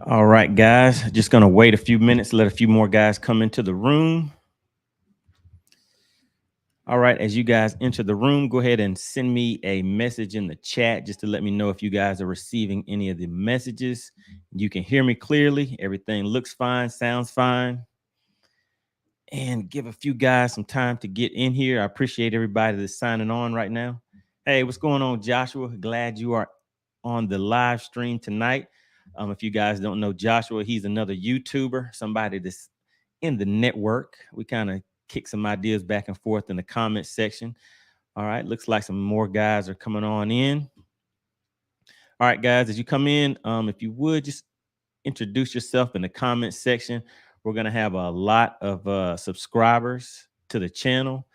All right, guys, just going to wait a few minutes, let a few more guys come into the room. All right, as you guys enter the room, go ahead and send me a message in the chat just to let me know if you guys are receiving any of the messages. You can hear me clearly. Everything looks fine, sounds fine. And give a few guys some time to get in here. I appreciate everybody that's signing on right now. Hey, what's going on, Joshua? Glad you are on the live stream tonight. If you guys don't know Joshua, he's another YouTuber, somebody that's in the network. We kind of kick some ideas back and forth in the comment section. All right, looks like some more guys are coming on in. All right, guys, as you come in, if you would just introduce yourself in the comment section. We're going to have a lot of subscribers to the channel.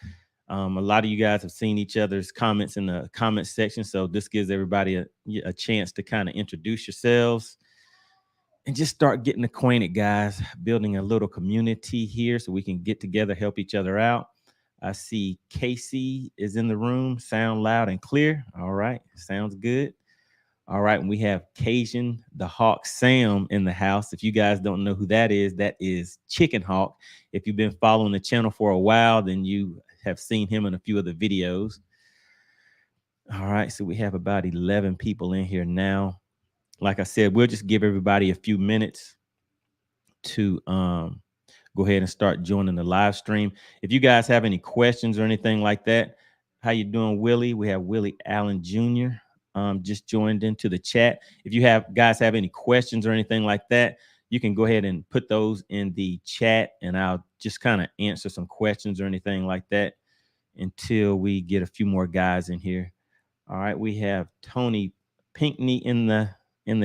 A lot of you guys have seen each other's comments in the comment section, so this gives everybody a chance to kind of introduce yourselves and just start getting acquainted, guys, building a little community here so we can get together, help each other out. I see Casey is in the room. Sound loud and clear. All right. Sounds good. All right. And we have Cajun the Hawk Sam in the house. If you guys don't know who that is Chicken Hawk. If you've been following the channel for a while, then you have seen him in a few of the videos. All right. So we have about 11 people in here now. Like I said, we'll just give everybody a few minutes to go ahead and start joining the live stream. If you guys have any questions or anything like that, how you doing, Willie? We have Willie Allen Jr. Just joined into the chat. If you guys have any questions or anything like that, you can go ahead and put those in the chat, and I'll just kind of answer some questions or anything like that until we get a few more guys in here. All right, we have Tony Pinkney in the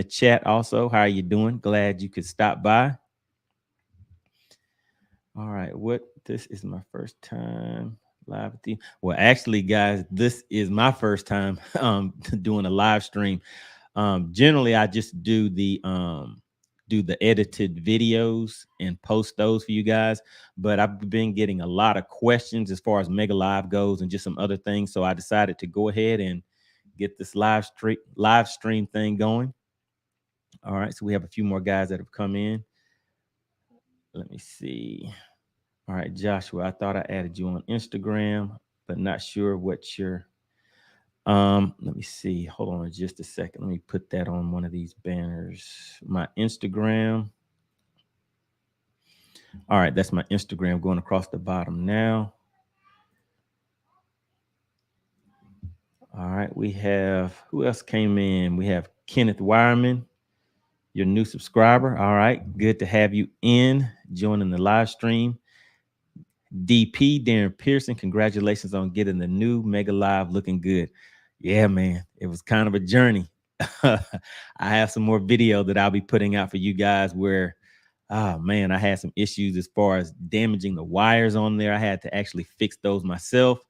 chat also. How are you doing? Glad you could stop by. All right, this is my first time live with you. Well, actually, guys, this is my first time doing a live stream. Generally, I just do the edited videos and post those for you guys. But I've been getting a lot of questions as far as Mega Live goes and just some other things. So I decided to go ahead and get this live stream thing going. All right, so we have a few more guys that have come in. Let me see. All right, Joshua, I thought I added you on Instagram, but not sure what your let me see. Hold on just a second. Let me put that on one of these banners. My Instagram. All right, that's my Instagram going across the bottom now. All right, we have, who else came in? We have Kenneth Wireman, your new subscriber. All right, good to have you in, joining the live stream. DP, Darren Pearson, congratulations on getting the new Mega Live looking good. Yeah, man, it was kind of a journey. I have some more video that I'll be putting out for you guys where, oh man, I had some issues as far as damaging the wires on there. I had to actually fix those myself.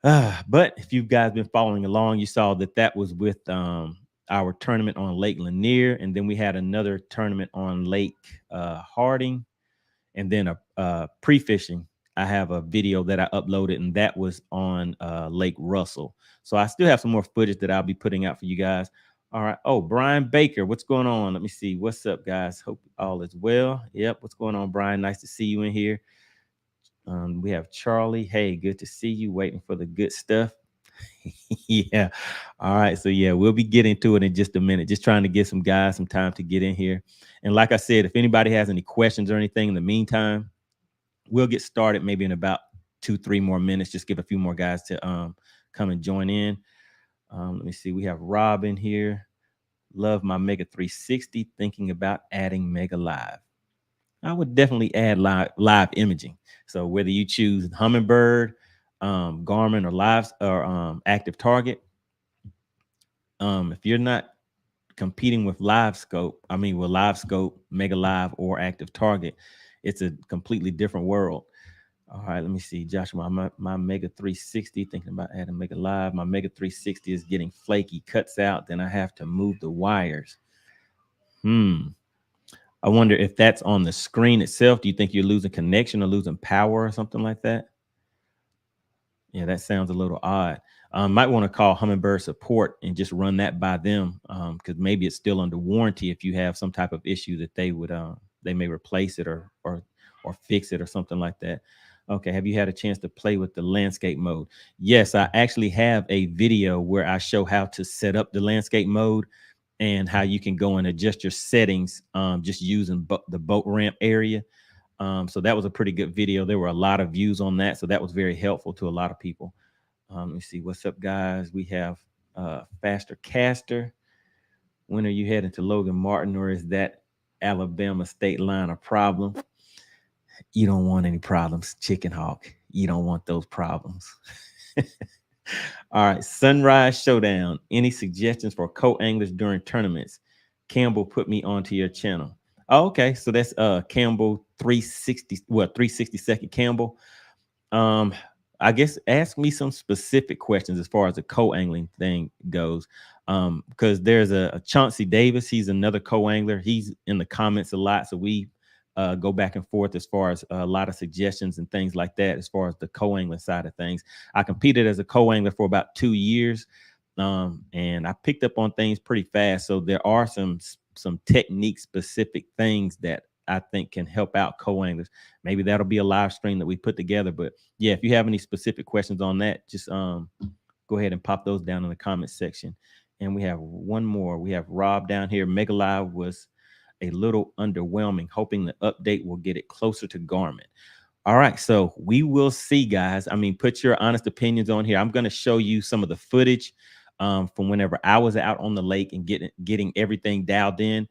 But if you guys been following along, you saw that was with our tournament on Lake Lanier, and then we had another tournament on Lake Harding, and then a pre-fishing. I have a video that I uploaded, and that was on Lake Russell. So I still have some more footage that I'll be putting out for you guys. All right. Oh, Brian Baker, what's going on? Let me see. What's up, guys? Hope all is well. Yep. What's going on, Brian? Nice to see you in here. We have Charlie. Hey, good to see you. Waiting for the good stuff. Yeah. All right. So yeah, we'll be getting to it in just a minute. Just trying to get some guys some time to get in here. And like I said, if anybody has any questions or anything in the meantime, we'll get started maybe in about 2-3 more minutes. Just give a few more guys to come and join in. Let me see. We have Rob in here. Love my Mega 360. Thinking about adding Mega Live. I would definitely add live imaging. So whether you choose Humminbird, Garmin, or Active Target, if you're not competing with Livescope, Mega Live, or Active Target, it's a completely different world. All right, let me see, Joshua, my Mega 360, thinking about adding Mega Live. My Mega 360 is getting flaky, cuts out, then I have to move the wires. I wonder if that's on the screen itself. Do you think you're losing connection or losing power or something like that? Yeah, that sounds a little odd. Might want to call Humminbird support and just run that by them, because maybe it's still under warranty. If you have some type of issue, that they may replace it or fix it or something like that. Okay, have you had a chance to play with the landscape mode? Yes, I actually have a video where I show how to set up the landscape mode and how you can go and adjust your settings, just using the boat ramp area. So that was a pretty good video. There were a lot of views on that, so that was very helpful to a lot of people. Let me see. What's up, guys? We have Faster Caster. When are you heading to Logan Martin, or is that Alabama state line a problem? You don't want any problems, Chicken Hawk. You don't want those problems. All right, Sunrise Showdown. Any suggestions for co-anglers during tournaments? Campbell put me onto your channel. Oh, okay, so that's Campbell 360, 360-second Campbell. I guess ask me some specific questions as far as the co-angling thing goes. Because there's a Chauncey Davis, he's another co-angler. He's in the comments a lot, so we go back and forth as far as a lot of suggestions and things like that, as far as the co-angling side of things. I competed as a co-angler for about 2 years, and I picked up on things pretty fast. So there are some technique specific things that I think can help out co-anglers. Maybe that'll be a live stream that we put together. But yeah, if you have any specific questions on that, just go ahead and pop those down in the comment section. And we have one more. We have Rob down here. Mega Live was a little underwhelming, hoping the update will get it closer to Garmin. All right, so we will see, guys. I mean, put your honest opinions on here. I'm going to show you some of the footage from whenever I was out on the lake and getting everything dialed in.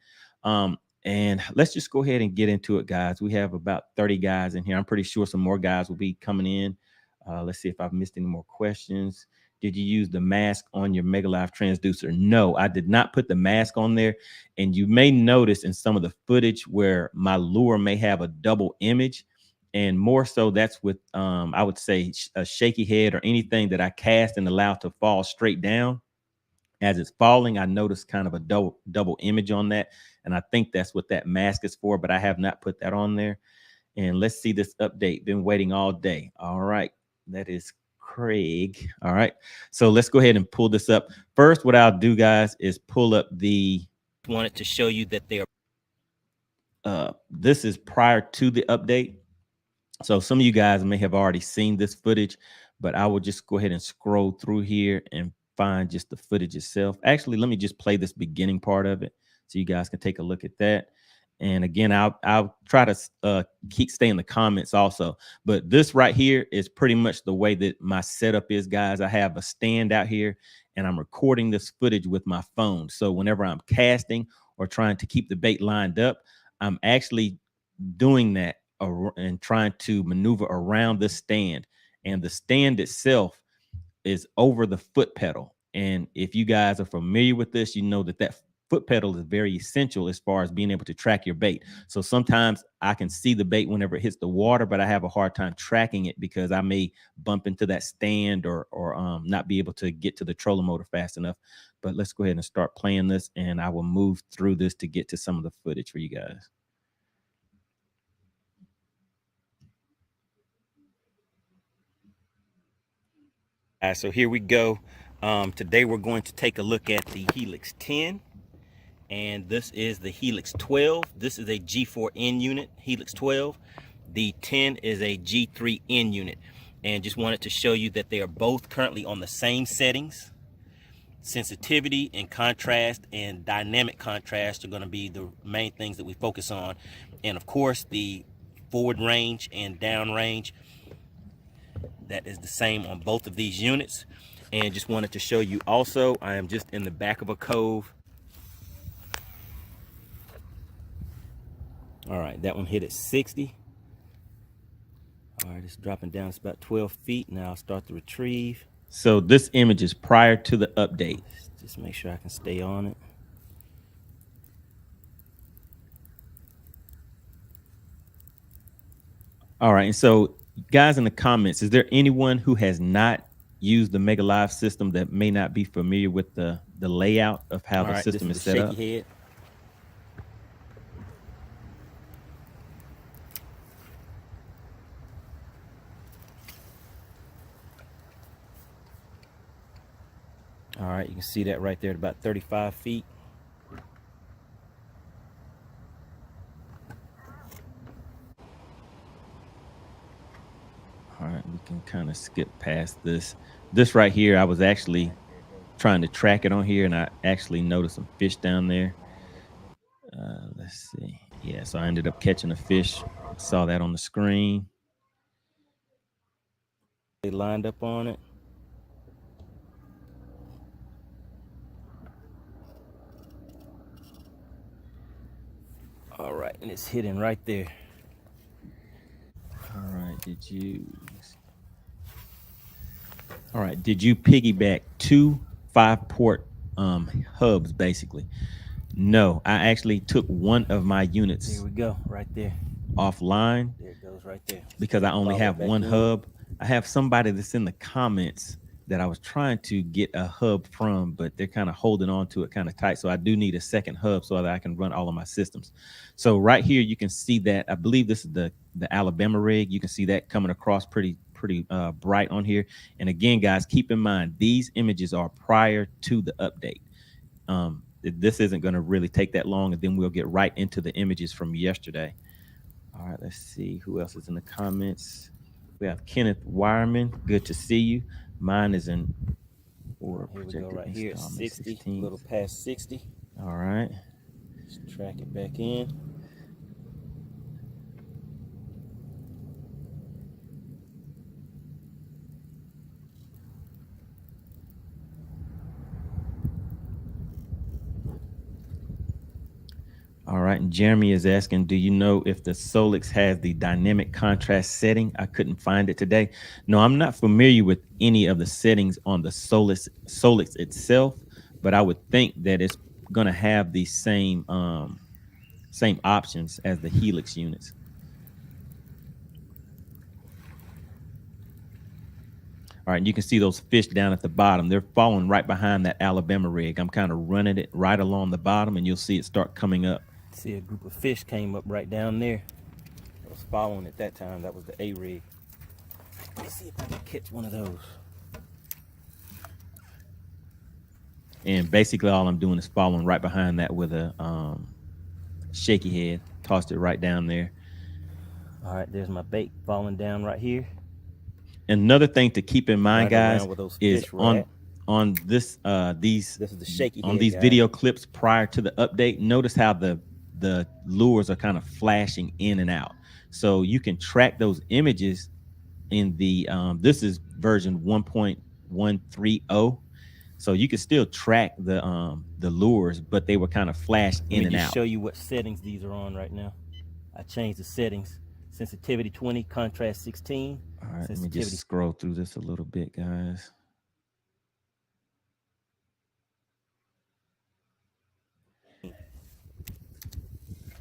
And let's just go ahead and get into it, guys. We have about 30 guys in here. I'm pretty sure some more guys will be coming in. Let's see if I've missed any more questions. Did you use the mask on your Mega Live transducer? No, I did not put the mask on there. And you may notice in some of the footage where my lure may have a double image. And more so, that's with, I would say, a shaky head or anything that I cast and allow to fall straight down. As it's falling, I noticed kind of a double image on that. And I think that's what that mask is for, but I have not put that on there. And let's see this update. Been waiting all day. All right. That is Craig. All right. So let's go ahead and pull this up. First, what I'll do, guys, is pull up the. Wanted to show you that they are. This is prior to the update. So some of you guys may have already seen this footage, but I will just go ahead and scroll through here and find just the footage itself. Actually, let me just play this beginning part of it so you guys can take a look at that. And again, I'll try to stay in the comments also. But this right here is pretty much the way that my setup is, guys. I have a stand out here and I'm recording this footage with my phone. So whenever I'm casting or trying to keep the bait lined up, I'm actually doing that and trying to maneuver around the stand. And the stand itself is over the foot pedal. And if you guys are familiar with this, you know that foot pedal is very essential as far as being able to track your bait. So sometimes I can see the bait whenever it hits the water, but I have a hard time tracking it because I may bump into that stand or not be able to get to the trolling motor fast enough. But let's go ahead and start playing this, and I will move through this to get to some of the footage for you guys. All right, so here we go. Today we're going to take a look at the Helix 10, and this is the Helix 12. This is a G4N unit, Helix 12. The 10 is a G3N unit, and just wanted to show you that they are both currently on the same settings. Sensitivity and contrast and dynamic contrast are going to be the main things that we focus on, and of course the forward range and down range, that is the same on both of these units. And just wanted to show you also, I am just in the back of a cove. All right, that one hit at 60. All right, it's dropping down. It's about 12 feet. Now I'll start the retrieve. So this image is prior to the update. Just make sure I can stay on it. All right, and so guys in the comments, is there anyone who has not used the Mega Live system that may not be familiar with the layout of how the system is set up? Head. All right, you can see that right there at about 35 feet. All right, we can kind of skip past this. This right here, I was actually trying to track it on here, and I actually noticed some fish down there. Let's see. Yeah, so I ended up catching a fish. Saw that on the screen. They lined up on it. All right, and it's hidden right there. All right, all right, did you piggyback 2 5-port hubs basically? No, I actually took one of my units. Here we go, right there. Offline. There it goes right there. Because I only have one hub. I have somebody that's in the comments that I was trying to get a hub from, but they're kind of holding on to it kind of tight. So I do need a second hub so that I can run all of my systems. So right here, you can see that. I believe this is the Alabama rig. You can see that coming across pretty bright on here. And again, guys, keep in mind, these images are prior to the update. This isn't going to really take that long, and then we'll get right into the images from yesterday. All right, let's see who else is in the comments. We have Kenneth Wireman. Good to see you. Mine is in or projected right here at 60, 16. A little past 60. All right. Let's track it back in. All right, and Jeremy is asking, do you know if the Solix has the dynamic contrast setting? I couldn't find it today. No, I'm not familiar with any of the settings on the Solix itself, but I would think that it's going to have the same same options as the Helix units. All right, and you can see those fish down at the bottom. They're following right behind that Alabama rig. I'm kind of running it right along the bottom, and you'll see it start coming up. See, a group of fish came up right down there. I was following at that time. That was the A rig. Let me see if I can catch one of those. And basically all I'm doing is following right behind that with a shaky head. Tossed it right down there. All right, there's my bait falling down right here. Another thing to keep in mind, guys, is on this this is the shaky on these video clips prior to the update. Notice how the lures are kind of flashing in and out. So you can track those images in the this is version 1.130. So you can still track the lures, but they were kind of flashed in and out. Let me just show you what settings these are on right now. I changed the settings. Sensitivity 20, contrast 16. All right, let me just scroll through this a little bit, guys.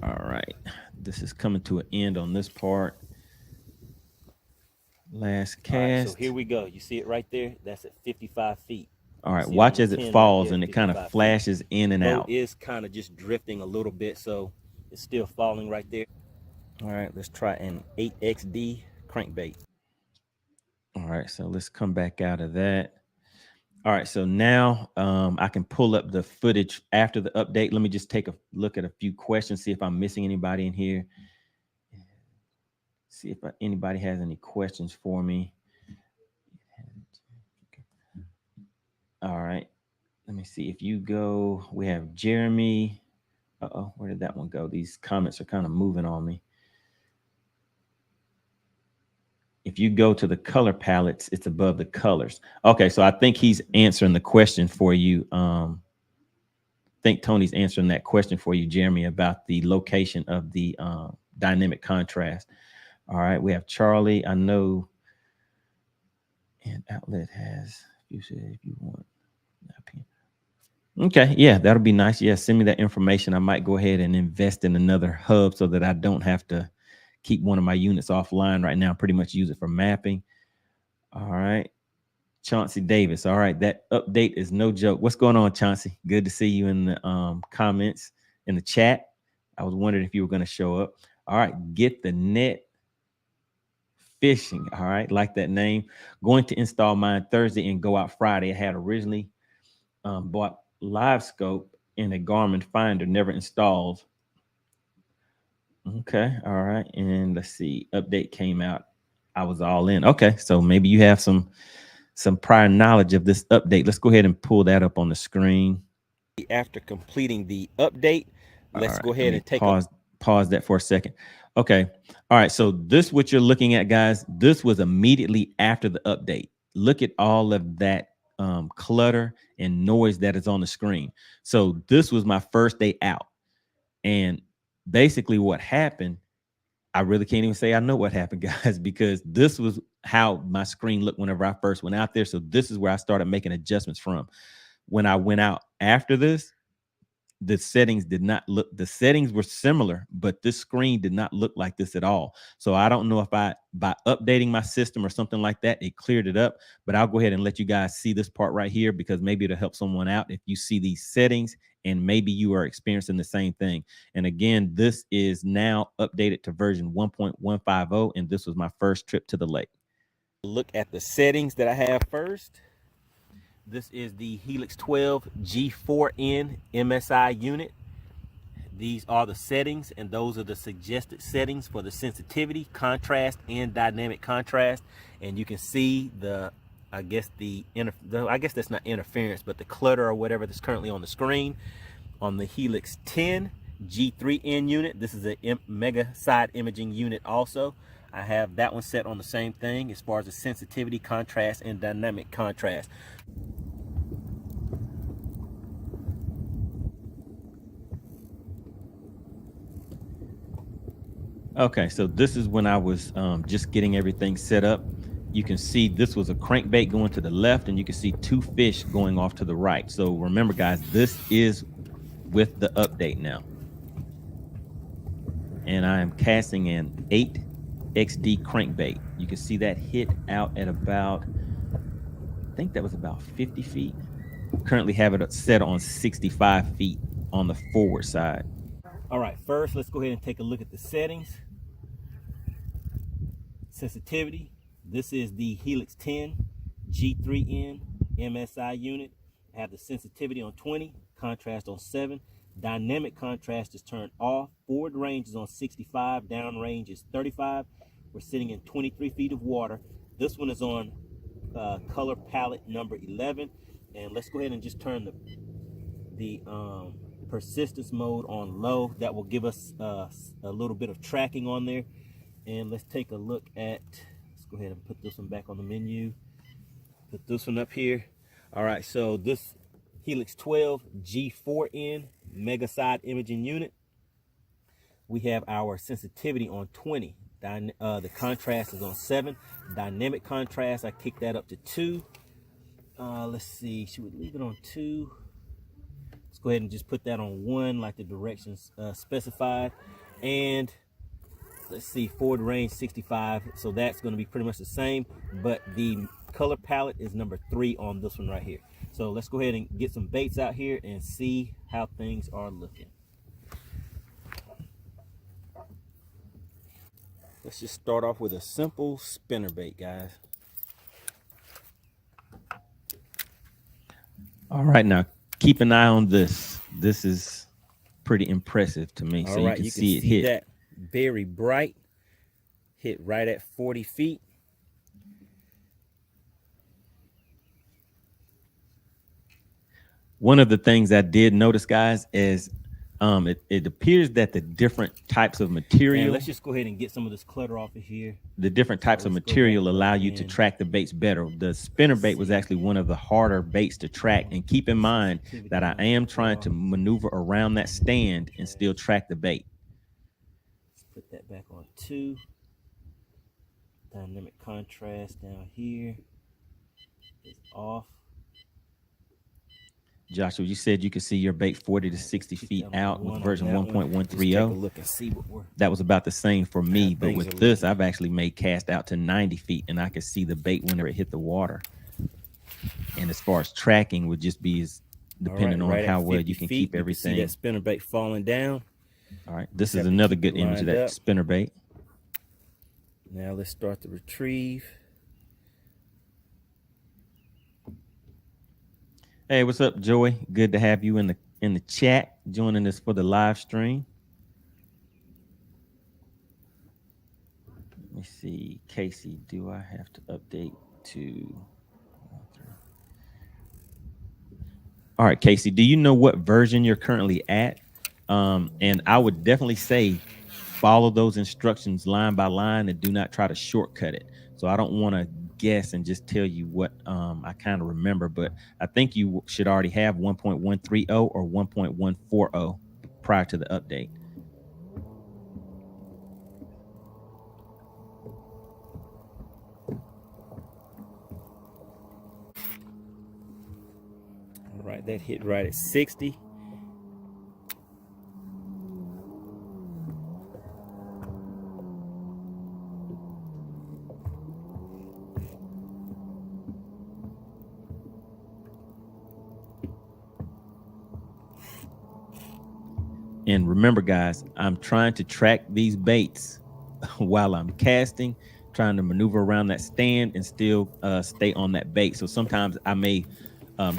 All right, this is coming to an end on this part. Last cast. All right, so here we go. You see it right there? That's at 55 feet. All right, watch as it falls, right, and it kind of flashes in and out. It is kind of just drifting a little bit, so it's still falling right there. All right, let's try an 8XD crankbait. All right, so let's come back out of that. All right, so now I can pull up the footage after the update. Let me just take a look at a few questions, see if I'm missing anybody in here. See if anybody has any questions for me. All right, let me see. If you go, we have Jeremy. Uh-oh, where did that one go? These comments are kind of moving on me. If you go to the color palettes, it's above the colors. Okay, so I think he's answering the question for you. I think Tony's answering that question for you, Jeremy, about the location of the dynamic contrast. All right, we have Charlie. I know an outlet has, you said if you want. Okay, yeah, that'll be nice. Yeah, send me that information. I might go ahead and invest in another hub so that I don't have to keep one of my units offline right now. Pretty much use it for mapping. All right, Chauncey Davis. All right, that update is no joke. What's going on, Chauncey? Good to see you in the comments in the chat. I was wondering if you were going to show up. All right, get the net fishing. All right, like that name. Going to install mine Thursday and go out Friday. I had originally bought Livescope and a Garmin Finder, never installed. Okay, all right. And let's see, update came out. I was all in. Okay, so maybe you have some prior knowledge of this update. Let's go ahead and pull that up on the screen. After completing the update, let's go ahead and take pause that for a second. Okay. All right. So this, what you're looking at, guys, this was immediately after the update. Look at all of that clutter and noise that is on the screen. So this was my first day out. And basically what happened, I really can't even say I know what happened, guys, because this was how my screen looked whenever I first went out there. So this is where I started making adjustments from. When I went out after this, the settings did not look, the settings were similar, but this screen did not look like this at all. So I don't know if by updating my system or something like that, it cleared it up, but I'll go ahead and let you guys see this part right here, because maybe it'll help someone out if you see these settings and maybe you are experiencing the same thing. And again, this is now updated to version 1.150, and this was my first trip to the lake. Look at the settings that I have first. This is the Helix 12 G4N MSI unit. These are the settings, and those are the suggested settings for the sensitivity, contrast, and dynamic contrast. And you can see the, I guess that's not interference, but the clutter or whatever that's currently on the screen. On the Helix 10 G3N unit, this is a Mega side imaging unit also. I have that one set on the same thing as far as the sensitivity, contrast, and dynamic contrast. Okay, so this is when I was just getting everything set up. You can see this was a crankbait going to the left, and you can see two fish going off to the right. So remember, guys, this is with the update now. And I am casting an 8XD crankbait. You can see that hit out at about, I think that was about 50 feet. Currently have it set on 65 feet on the forward side. All right, first let's go ahead and take a look at the settings. Sensitivity, this is the Helix 10 G3N MSI unit. I have the sensitivity on 20, contrast on 7. Dynamic contrast is turned off. Forward range is on 65, down range is 35. We're sitting in 23 feet of water. This one is on color palette number 11. And let's go ahead and just turn the persistence mode on low. That will give us a little bit of tracking on there. And let's take a look at, let's go ahead and put this one back on the menu. Put this one up here. All right, so this Helix 12 G4N Mega side imaging unit. We have our sensitivity on 20. The contrast is on 7. Dynamic contrast, I kicked that up to 2. Let's see, should we leave it on 2? Let's go ahead and just put that on 1 like the directions specified. And let's see, forward range 65, so that's going to be pretty much the same, but the color palette is number 3 on this one right here. So let's go ahead and get some baits out here and see how things are looking. Let's just start off with a simple spinnerbait, guys. All right, now keep an eye on this. This is pretty impressive to me. So you can see it hit that very bright, hit right at 40 feet. One of the things I did notice, guys, is it appears that the different types of material, and let's just go ahead and get some of this clutter off of here. The different types of material allow you to track the baits better. The spinnerbait was actually one of the harder baits to track. And keep in mind that I am trying to maneuver around that stand and still track the bait. Let's put that back on 2. Dynamic contrast down here is off. Joshua, you said you could see your bait 40 to 60 feet out with version 1.130. Take a look and see what that was about the same for me, but with this, I've actually made cast out to 90 feet, and I could see the bait whenever it hit the water. And as far as tracking would just be depending on how well you can keep everything. You see that spinnerbait falling down. All right, this is another good image of that spinnerbait. Now let's start the retrieve. Hey, what's up, Joy? Good to have you in the chat, joining us for the live stream. Let me see, Casey. Do I have to update to? All right, Casey. Do you know what version you're currently at? And I would definitely say follow those instructions line by line and do not try to shortcut it. So I don't want to guess and just tell you what I kind of remember, but I think you should already have 1.130 or 1.140 prior to the update. All right, that hit right at 60. And remember, guys, I'm trying to track these baits while I'm casting, trying to maneuver around that stand and still stay on that bait. So sometimes I may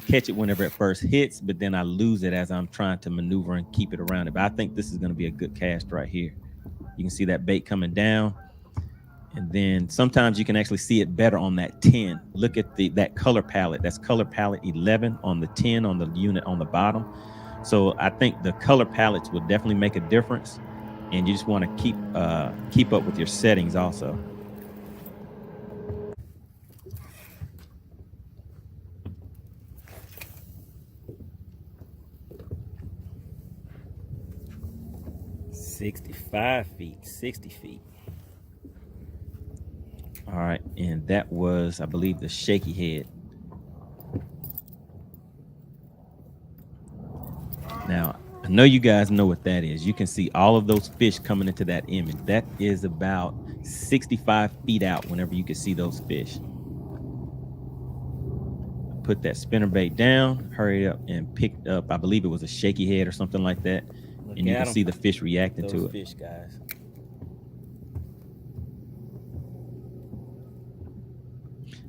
catch it whenever it first hits, but then I lose it as I'm trying to maneuver and keep it around it. But I think this is going to be a good cast right here. You can see that bait coming down. And then sometimes you can actually see it better on that 10. Look at that color palette. That's color palette 11 on the 10 on the unit on the bottom. So I think the color palettes will definitely make a difference. And you just want to keep up with your settings also. $65 feet, 60 feet. All right, and that was, I believe, the shaky head. Now, I know you guys know what that is. You can see all of those fish coming into that image. That is about 65 feet out whenever you can see those fish. Put that spinnerbait down, hurry up and picked up, I believe it was a shaky head or something like that. And you can see the fish reacting to it. Fish, guys.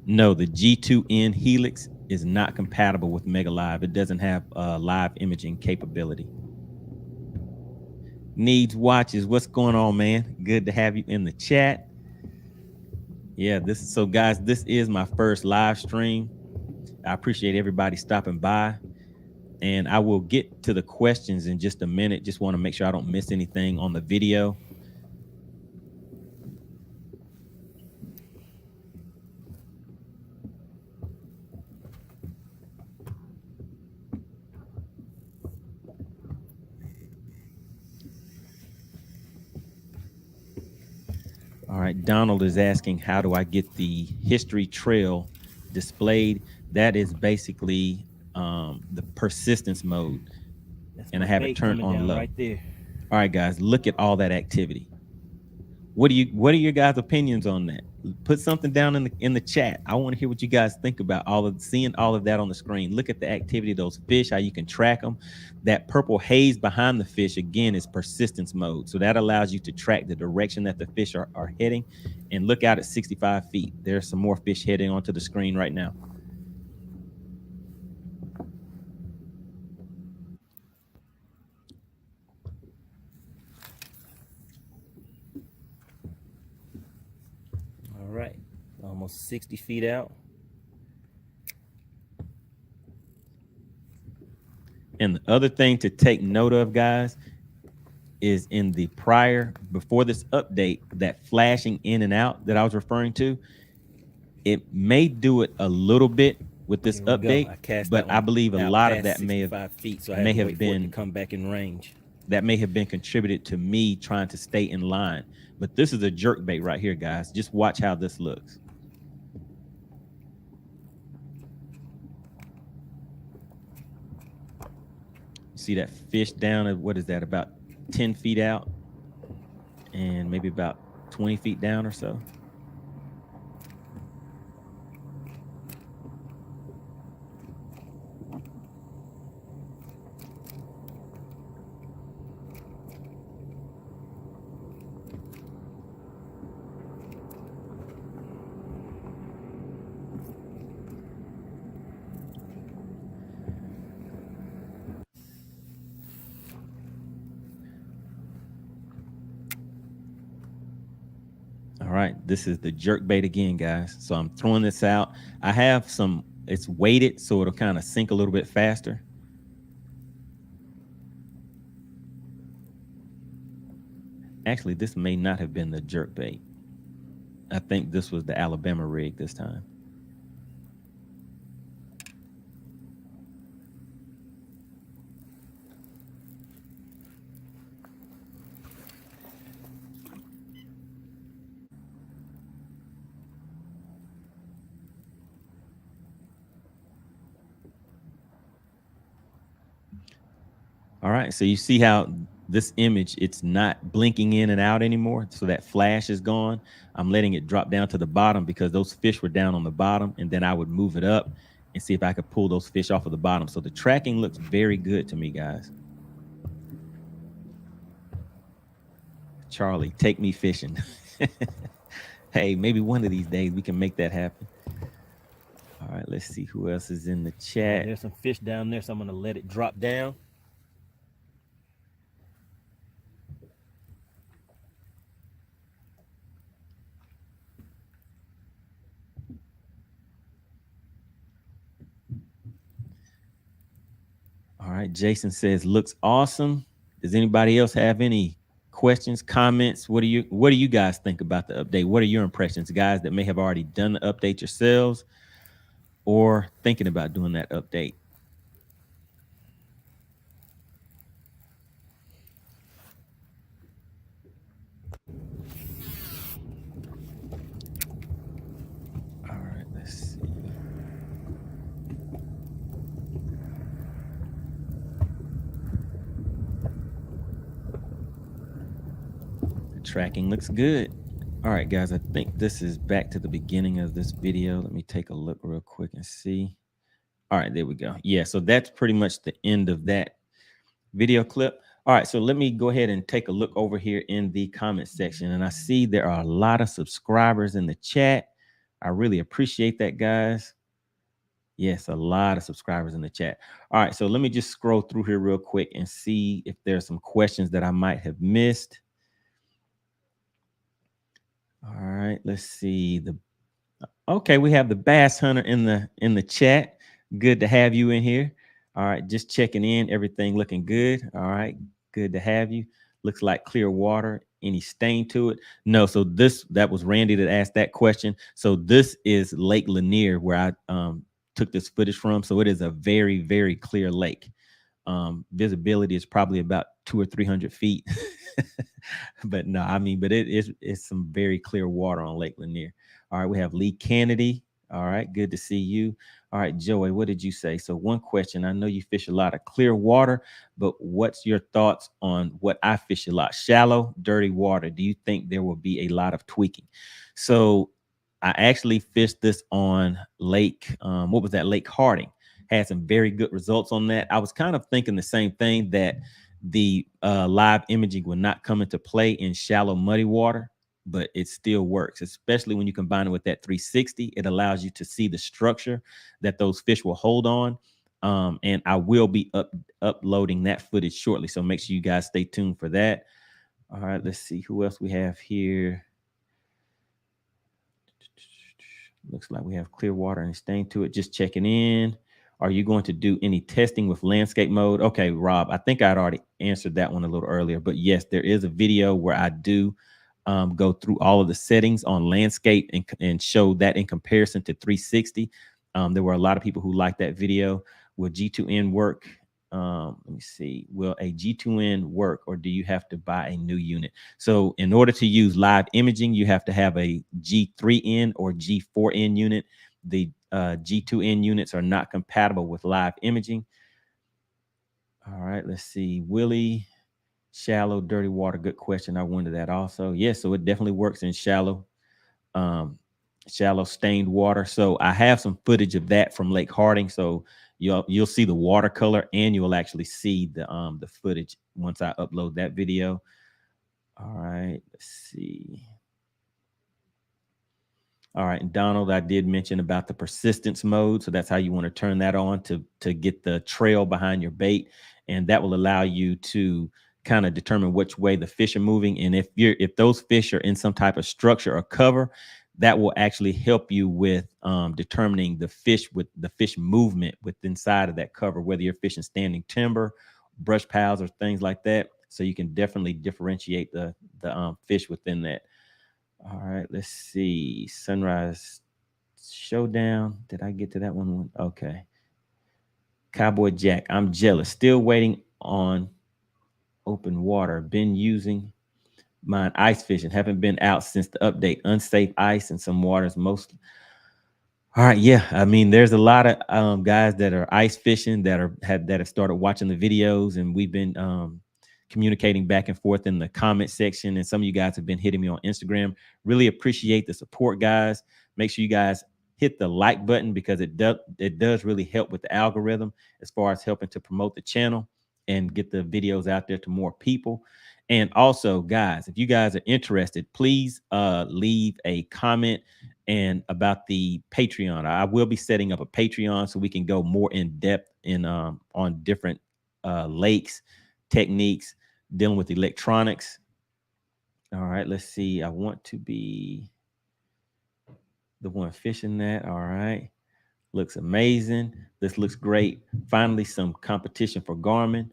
No, the G2N Helix is not compatible with Mega Live. It doesn't have live imaging capability. Needs watches. What's going on, man? Good to have you in the chat. Yeah, so guys, this is my first live stream. I appreciate everybody stopping by. And I will get to the questions in just a minute. Just want to make sure I don't miss anything on the video. All right, Donald is asking, how do I get the history trail displayed? That is basically the persistence mode. And I have it turned on low. Right there. All right, guys, look at all that activity. What are your guys' opinions on that? Put something down in the chat. I want to hear what you guys think about seeing all of that on the screen. Look at the activity of those fish, how you can track them. That purple haze behind the fish, again, is persistence mode. So that allows you to track the direction that the fish are heading. And look out at 65 feet. There's some more fish heading onto the screen right now. All right, almost 60 feet out. And the other thing to take note of, guys, is in the before this update, that flashing in and out that I was referring to, it may do it a little bit with this update, but I believe a lot of that may have been come back in range. That may have been contributed to me trying to stay in line. But this is a jerk bait right here, guys. Just watch how this looks. See that fish down at, what is that, about 10 feet out and maybe about 20 feet down or so. right, this is the jerk bait again, guys. So I'm throwing this out. I have some, it's weighted, so it'll kind of sink a little bit faster. Actually, this may not have been the jerk bait. I think this was the Alabama rig this time. All right, so you see how this image, it's not blinking in and out anymore. So that flash is gone. I'm letting it drop down to the bottom because those fish were down on the bottom, and then I would move it up and see if I could pull those fish off of the bottom. So the tracking looks very good to me, guys. Charlie, take me fishing. Hey, maybe one of these days we can make that happen. All right, let's see who else is in the chat. There's some fish down there, so I'm going to let it drop down. All right, Jason says looks awesome. Does anybody else have any questions, comments? What do you guys think about the update? What are your impressions, guys that may have already done the update yourselves or thinking about doing that update? All right, let's see. The tracking looks good. All right, guys, I think this is back to the beginning of this video. Let me take a look real quick and see. All right, there we go. Yeah, so that's pretty much the end of that video clip. All right, so let me go ahead and take a look over here in the comment section. And I see there are a lot of subscribers in the chat. I really appreciate that, guys. Yes, a lot of subscribers in the chat. All right, so let me just scroll through here real quick and see if there's some questions that I might have missed. All right, let's see. Okay, we have the bass hunter in the chat. Good to have you in here. All right, just checking in. Everything looking good. All right, good to have you. Looks like clear water. Any stain to it? No. So that was Randy that asked that question. So this is Lake Lanier where I took this footage from. So it is a very, very clear lake. Visibility is probably about 200 or 300 feet. But no, I mean, but it's some very clear water on Lake Lanier. All right, we have Lee Kennedy. All right, good to see you. All right, Joey, what did you say? So one question, I know you fish a lot of clear water, but what's your thoughts on what I fish a lot? Shallow, dirty water. Do you think there will be a lot of tweaking? So I actually fished this on Lake, what was that? Lake Harding. Had some very good results on that. I was kind of thinking the same thing, that the live imaging will not come into play in shallow, muddy water, but it still works, especially when you combine it with that 360. It allows you to see the structure that those fish will hold on. And I will be uploading that footage shortly, so make sure you guys stay tuned for that. All right, let's see who else we have here. Looks like we have clear water and stain to it. Just checking in. Are you going to do any testing with landscape mode? Okay, Rob, I think I'd already answered that one a little earlier, but yes, there is a video where I do go through all of the settings on landscape and show that in comparison to 360. There were a lot of people who liked that video. Will G2N work? Let me see. Will a G2N work, or do you have to buy a new unit? So in order to use live imaging, you have to have a G3N or G4N unit. The G2N units are not compatible with live imaging. All right, let's see. Willie, shallow, dirty water. Good question. I wondered that also. Yes, so it definitely works in shallow, shallow stained water. So I have some footage of that from Lake Harding. So you'll see the watercolor, and you will actually see the footage once I upload that video. All right, let's see. All right, and Donald, I did mention about the persistence mode. So that's how you want to turn that on to get the trail behind your bait. And that will allow you to kind of determine which way the fish are moving. And if those fish are in some type of structure or cover, that will actually help you with determining the fish movement within inside of that cover, whether you're fishing standing timber, brush piles, or things like that. So you can definitely differentiate the fish within that. All right, let's see. Sunrise Showdown. Did I get to that one? Okay. Cowboy Jack, I'm jealous. Still waiting on open water. Been using mine ice fishing. Haven't been out since the update. Unsafe ice in some waters. Most. All right, yeah. I mean, there's a lot of guys that are ice fishing that have started watching the videos, and we've been communicating back and forth in the comment section. And some of you guys have been hitting me on Instagram. Really appreciate the support, guys. Make sure you guys hit the like button because it does really help with the algorithm as far as helping to promote the channel and get the videos out there to more people. And also, guys, if you guys are interested, please leave a comment and about the Patreon. I will be setting up a Patreon so we can go more in depth in on different lakes, techniques, dealing with electronics. All right, let's see. I want to be the one fishing that. All right. Looks amazing. This looks great. Finally, some competition for Garmin.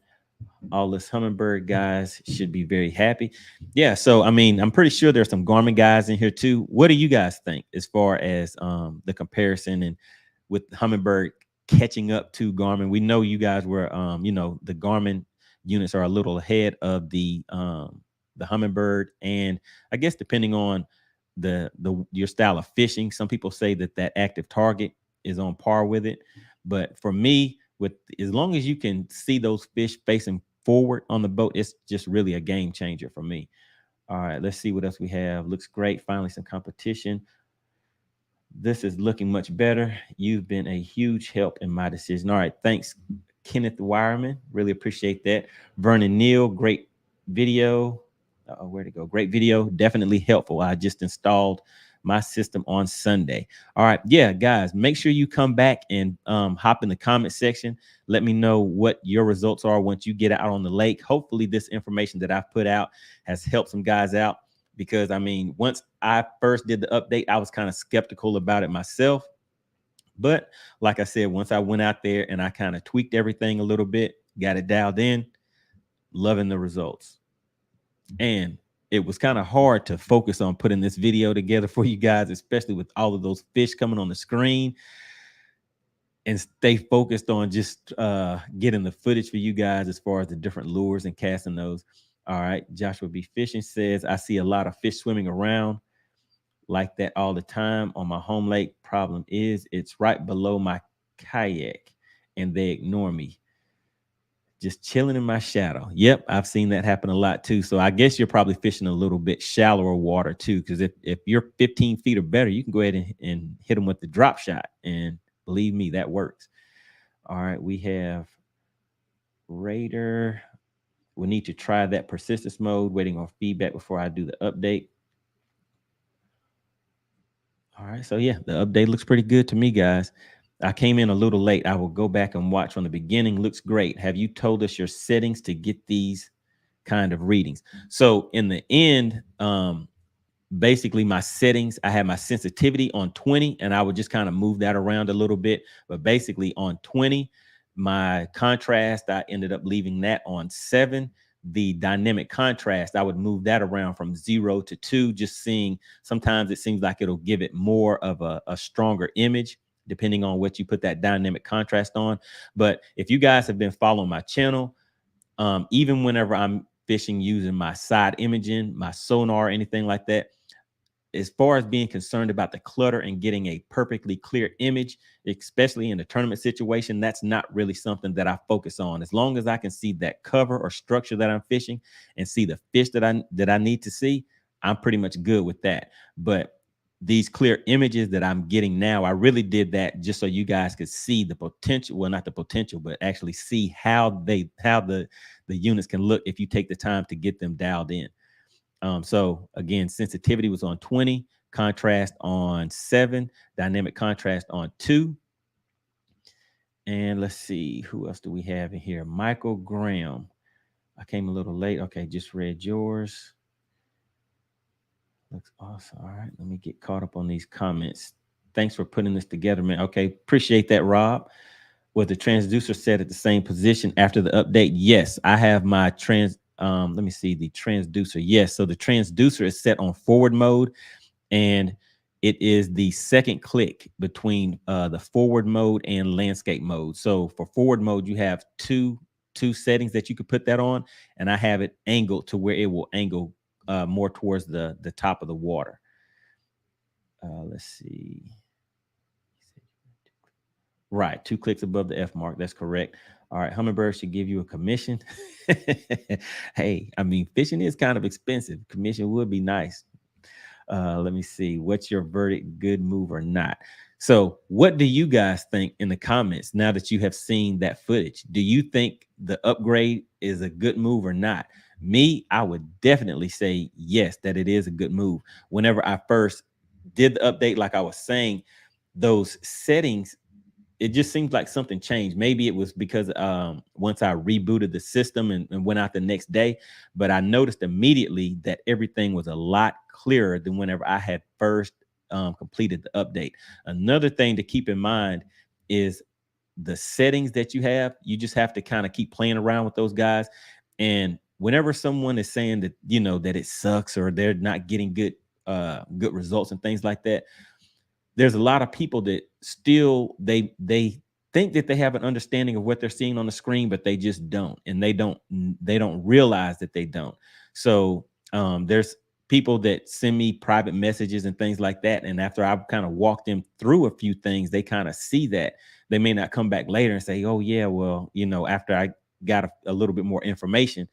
All us Humminbird guys should be very happy. Yeah, so I mean, I'm pretty sure there's some Garmin guys in here too. What do you guys think as far as the comparison and with Humminbird catching up to Garmin? We know you guys were the Garmin units are a little ahead of the Humminbird, and I guess depending on the your style of fishing, some people say that active target is on par with it. But for me, with as long as you can see those fish facing forward on the boat, it's just really a game changer for me. All right, let's see what else we have. Looks great. Finally, some competition. This is looking much better. You've been a huge help in my decision. All right, thanks, Kenneth Wireman. Really appreciate that. Vernon Neal, great video. Where'd it go? Great video. Definitely helpful. I just installed my system on Sunday. All right. Yeah, guys, make sure you come back and hop in the comment section. Let me know what your results are once you get out on the lake. Hopefully this information that I've put out has helped some guys out, because I mean, once I first did the update, I was kind of skeptical about it myself. But like I said, once I went out there and I kind of tweaked everything a little bit, got it dialed in, loving the results. And it was kind of hard to focus on putting this video together for you guys, especially with all of those fish coming on the screen, and stay focused on just getting the footage for you guys as far as the different lures and casting those. All right. Joshua B. Fishing says, I see a lot of fish swimming around like that all the time on my home lake. Problem is, it's right below my kayak and they ignore me. Just chilling in my shadow. Yep, I've seen that happen a lot too. So I guess you're probably fishing a little bit shallower water too, because if you're 15 feet or better, you can go ahead and hit them with the drop shot. And believe me, that works. All right, we have Raider. We need to try that persistence mode, waiting on feedback before I do the update. All right, so yeah, the update looks pretty good to me, guys. I came in a little late. I will go back and watch from the beginning. Looks great. Have you told us your settings to get these kind of readings? So in the end, basically my settings, I had my sensitivity on 20, and I would just kind of move that around a little bit. But basically on 20, my contrast, I ended up leaving that on 7. The dynamic contrast, I would move that around from 0 to 2, just seeing sometimes it seems like it'll give it more of a stronger image depending on what you put that dynamic contrast on. But if you guys have been following my channel, even whenever I'm fishing using my side imaging, my sonar, anything like that, as far as being concerned about the clutter and getting a perfectly clear image, especially in a tournament situation, that's not really something that I focus on. As long as I can see that cover or structure that I'm fishing and see the fish that I need to see, I'm pretty much good with that. But these clear images that I'm getting now, I really did that just so you guys could see the potential. Well, not the potential, but actually see how the units can look if you take the time to get them dialed in. So again, sensitivity was on 20, contrast on 7, dynamic contrast on 2. And let's see, who else do we have in here? Michael Graham. I came a little late. Okay, just read yours. Looks awesome. All right, let me get caught up on these comments. Thanks for putting this together, man. Okay, appreciate that, Rob. Was the transducer set at the same position after the update? Yes, I have my let me see the transducer. Yes, so the transducer is set on forward mode, and it is the second click between the forward mode and landscape mode. So for forward mode, you have two settings that you could put that on, and I have it angled to where it will angle more towards the top of the water. Let's see. Right, 2 clicks above the F mark. That's correct. All right, Humminbird should give you a commission. Hey, I mean, fishing is kind of expensive. Commission would be nice. Let me see. What's your verdict? Good move or not? So, what do you guys think in the comments now that you have seen that footage? Do you think the upgrade is a good move or not? Me, I would definitely say yes, that it is a good move. Whenever I first did the update, like I was saying, those settings, it just seems like something changed. Maybe it was because once I rebooted the system and went out the next day, but I noticed immediately that everything was a lot clearer than whenever I had first completed the update. Another thing to keep in mind is the settings that you have. You just have to kind of keep playing around with those guys. And whenever someone is saying that, you know, that it sucks or they're not getting good results and things like that, there's a lot of people that still they think that they have an understanding of what they're seeing on the screen, but they just don't, and they don't realize that they don't. So there's people that send me private messages and things like that, and after I've kind of walked them through a few things, they kind of see that. They may not come back later and say, oh yeah, well, you know, after I got a little bit more information,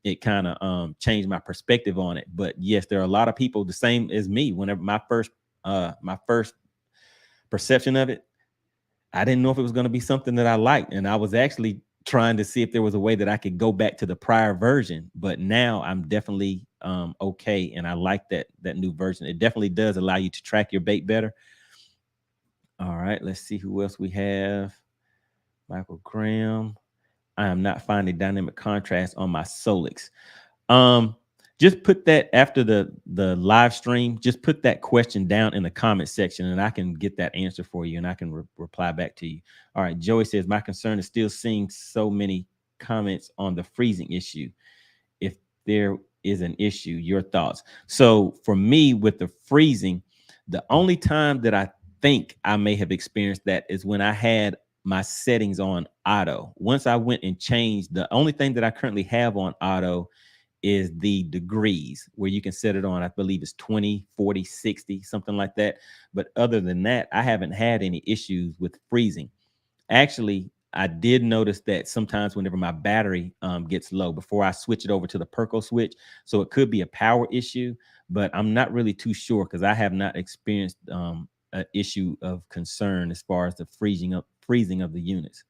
it kind of changed my perspective on it. But yes, there are a lot of people the same as me. Whenever my first perception of it, I didn't know if it was going to be something that I liked. And I was actually trying to see if there was a way that I could go back to the prior version. But now I'm definitely okay. And I like that new version. It definitely does allow you to track your bait better. All right, let's see who else we have. Michael Graham. I am not finding dynamic contrast on my Solix. Um, just put that after the live stream. Just put that question down in the comment section, and I can get that answer for you, and I can reply back to you. All right, Joey says my concern is still seeing so many comments on the freezing issue. If there is an issue, your thoughts. So for me, with the freezing, the only time that I think I may have experienced that is when I had my settings on auto. Once I went and changed, the only thing that I currently have on auto is the degrees, where you can set it on, I believe it's 20, 40, 60, something like that. But other than that, I haven't had any issues with freezing. Actually, I did notice that sometimes whenever my battery gets low, before I switch it over to the Perco switch, so it could be a power issue, but I'm not really too sure because I have not experienced an issue of concern as far as the freezing of the units.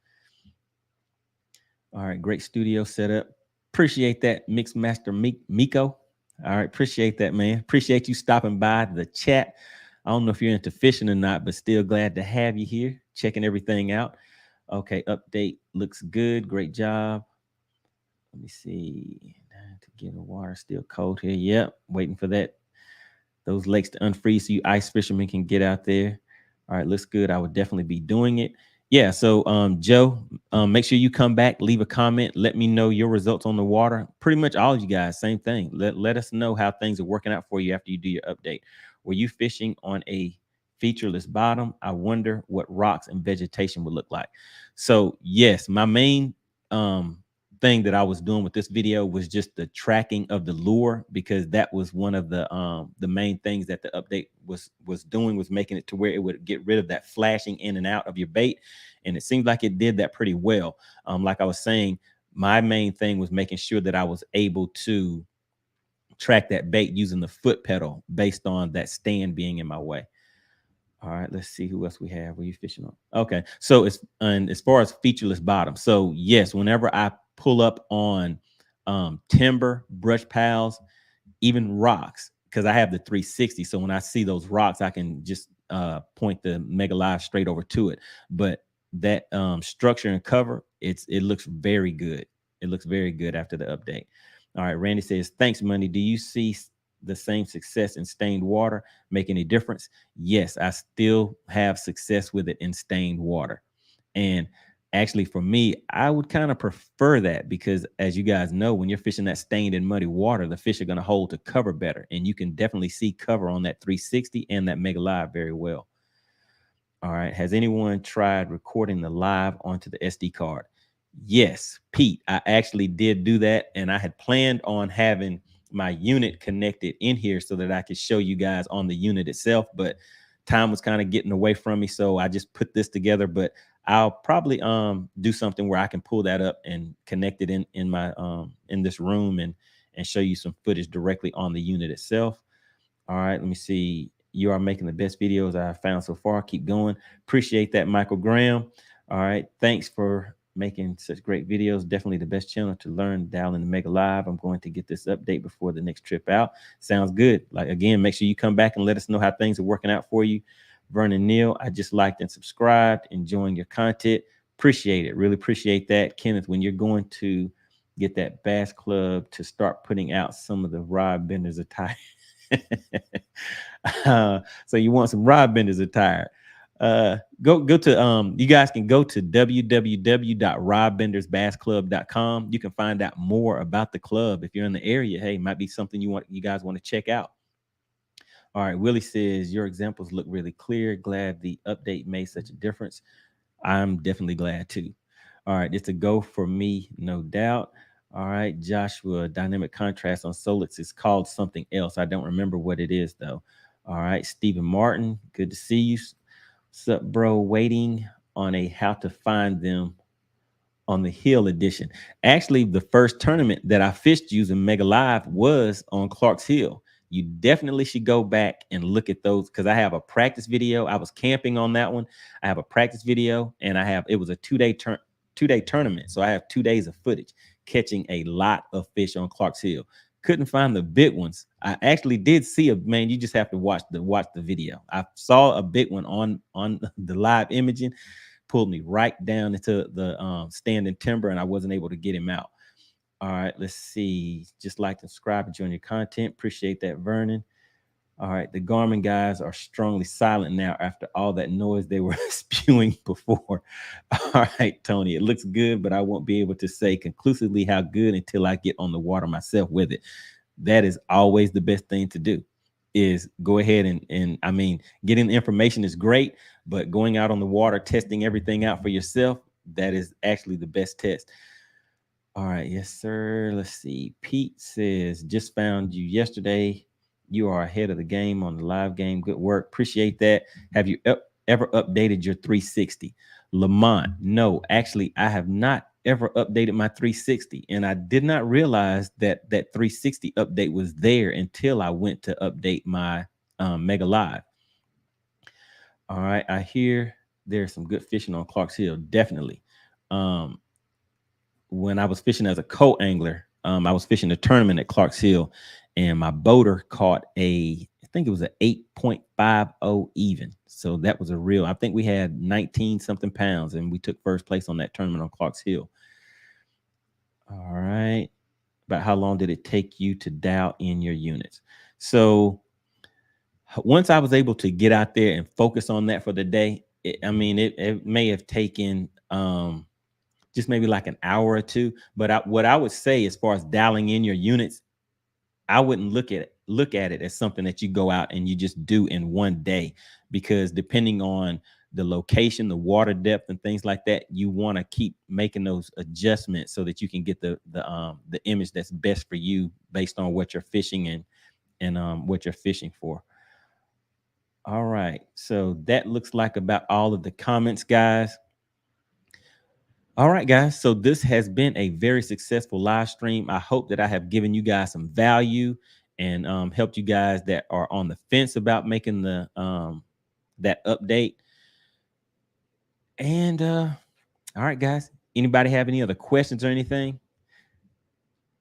All right, great studio setup. Appreciate that, Mixmaster Miko. All right, appreciate that, man. Appreciate you stopping by the chat. I don't know if you're into fishing or not, but still glad to have you here, checking everything out. Okay, update looks good. Great job. Let me see. To get the water still cold here. Yep, waiting for those lakes to unfreeze so you ice fishermen can get out there. All right, looks good. I would definitely be doing it. Yeah, so Joe, make sure you come back, leave a comment, let me know your results on the water. Pretty much all of you guys, same thing. Let us know how things are working out for you after you do your update. Were you fishing on a featureless bottom? I wonder what rocks and vegetation would look like. So yes, my main thing that I was doing with this video was just the tracking of the lure, because that was one of the main things that the update was doing, was making it to where it would get rid of that flashing in and out of your bait, and it seems like it did that pretty well. Like I was saying, my main thing was making sure that I was able to track that bait using the foot pedal based on that stand being in my way. All right, let's see who else we have. Were you fishing on? Okay, so as far as featureless bottom, so yes, whenever I pull up on timber, brush piles, even rocks, because I have the 360, so when I see those rocks, I can just point the Mega Live straight over to it. But that structure and cover, it looks very good. It looks very good after the update. All right, Randy says, thanks, Money. Do you see the same success in stained water make any difference? Yes, I still have success with it in stained water. And actually, for me, I would kind of prefer that because, as you guys know, when you're fishing that stained and muddy water, the fish are going to hold to cover better. And you can definitely see cover on that 360 and that Mega Live very well. All right. Has anyone tried recording the live onto the SD card? Yes, Pete, I actually did do that. And I had planned on having my unit connected in here so that I could show you guys on the unit itself. But time was kind of getting away from me. So I just put this together. But I'll probably do something where I can pull that up and connect it in my in this room and show you some footage directly on the unit itself. All right, let me see. You are making the best videos I have found so far. Keep going. Appreciate that, Michael Graham. All right, thanks for making such great videos. Definitely the best channel to learn dialing the Mega Live. I'm going to get this update before the next trip out. Sounds good. Like, again, make sure you come back and let us know how things are working out for you. Vernon Neal, I just liked and subscribed. Enjoying your content. Appreciate it. Really appreciate that. Kenneth, when you're going to get that Bass Club to start putting out some of the rod benders attire. So you want some rod benders attire. Go to you guys can go to www.rodbendersbassclub.com. You can find out more about the club. If you're in the area, hey, might be something you guys want to check out. All right, Willie says your examples look really clear. Glad the update made such a difference. I'm definitely glad too. All right, it's a go for me, no doubt. All right, Joshua, dynamic contrast on Solix is called something else. I don't remember what it is though. All right, Stephen Martin, good to see you. What's up, bro? Waiting on a how to find them on the Hill edition. Actually, the first tournament that I fished using Mega Live was on Clark's Hill. You definitely should go back and look at those because I have a practice video. I was camping on that one. I have a practice video, and it was a two-day tournament. So I have 2 days of footage catching a lot of fish on Clark's Hill. Couldn't find the big ones. I actually did see man. You just have to watch the video. I saw a big one on the live imaging. Pulled me right down into the standing timber, and I wasn't able to get him out. All right, let's see. Just like to subscribe and join your content. Appreciate that, Vernon. All right, the Garmin guys are strongly silent now after all that noise they were spewing before. All right, Tony, it looks good, but I won't be able to say conclusively how good until I get on the water myself with it. That is always the best thing to do, is go ahead and I mean, getting the information is great, but going out on the water, testing everything out for yourself, that is actually the best test. All right, yes, sir. Let's see. Pete says, just found you yesterday. You are ahead of the game on the live game. Good work. Appreciate that. Have you ever updated your 360? Lamont, no, actually, I have not ever updated my 360. And I did not realize that 360 update was there until I went to update my Mega Live. All right, I hear there's some good fishing on Clark's Hill. Definitely. When I was fishing as a co-angler, I was fishing a tournament at Clark's Hill, and my boater caught I think it was an 8.50 even. So that was I think we had 19 something pounds, and we took first place on that tournament on Clark's Hill. All right. About how long did it take you to dial in your units? So once I was able to get out there and focus on that for the day, it may have taken just maybe like an hour or two. But what I would say, as far as dialing in your units, I wouldn't look at it as something that you go out and you just do in one day, because depending on the location, the water depth, and things like that, you want to keep making those adjustments so that you can get the image that's best for you based on what you're fishing and what you're fishing for. All right, so that looks like about all of the comments, guys. All right, guys. So this has been a very successful live stream. I hope that I have given you guys some value and helped you guys that are on the fence about making the that update. And all right, guys. Anybody have any other questions or anything?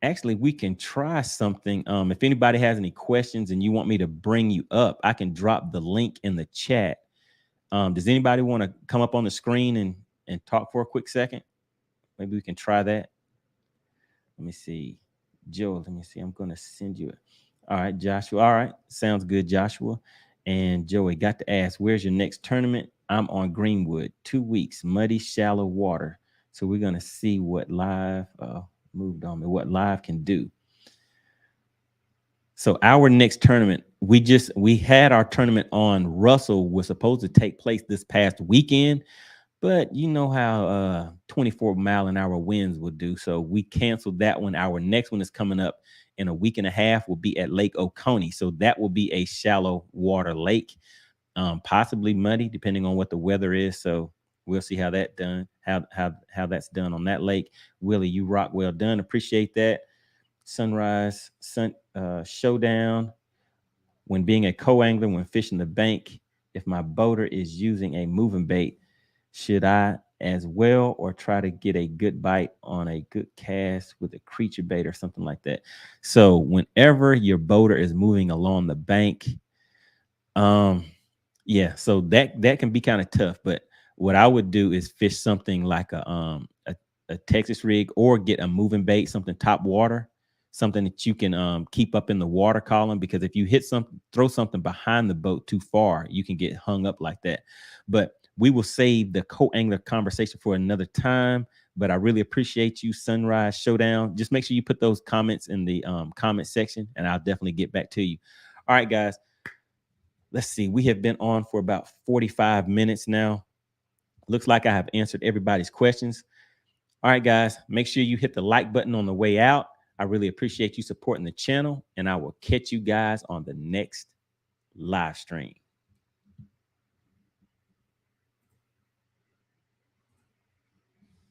Actually, we can try something. If anybody has any questions and you want me to bring you up, I can drop the link in the chat. Does anybody want to come up on the screen and talk for a quick second? Maybe we can try that. Let me see. Joe, let me see. I'm going to send you it. All right, Joshua. All right. Sounds good, Joshua. And Joey, got to ask, where's your next tournament? I'm on Greenwood, 2 weeks, muddy, shallow water. So we're going to see what live moved on me, what live can do. So our next tournament, we had our tournament on Russell, was supposed to take place this past weekend, but you know how 24-mile-an-hour winds will do. So we canceled that one. Our next one is coming up in a week and a half, will be at Lake Oconee. So that will be a shallow water lake, possibly muddy, depending on what the weather is. So we'll see how that done, how that's done on that lake. Willie, you rock, well done. Appreciate that. Sunrise showdown. When being a co-angler, when fishing the bank, if my boater is using a moving bait, should I as well, or try to get a good bite on a good cast with a creature bait or something like that? So whenever your boater is moving along the bank, yeah, so that can be kind of tough. But what I would do is fish something like a Texas rig, or get a moving bait, something top water, something that you can keep up in the water column, because if you throw something behind the boat too far, you can get hung up like that. But we will save the co-angler conversation for another time. But I really appreciate you, Sunrise Showdown. Just make sure you put those comments in the comment section, and I'll definitely get back to you. All right, guys. Let's see. We have been on for about 45 minutes now. Looks like I have answered everybody's questions. All right, guys, make sure you hit the like button on the way out. I really appreciate you supporting the channel, and I will catch you guys on the next live stream.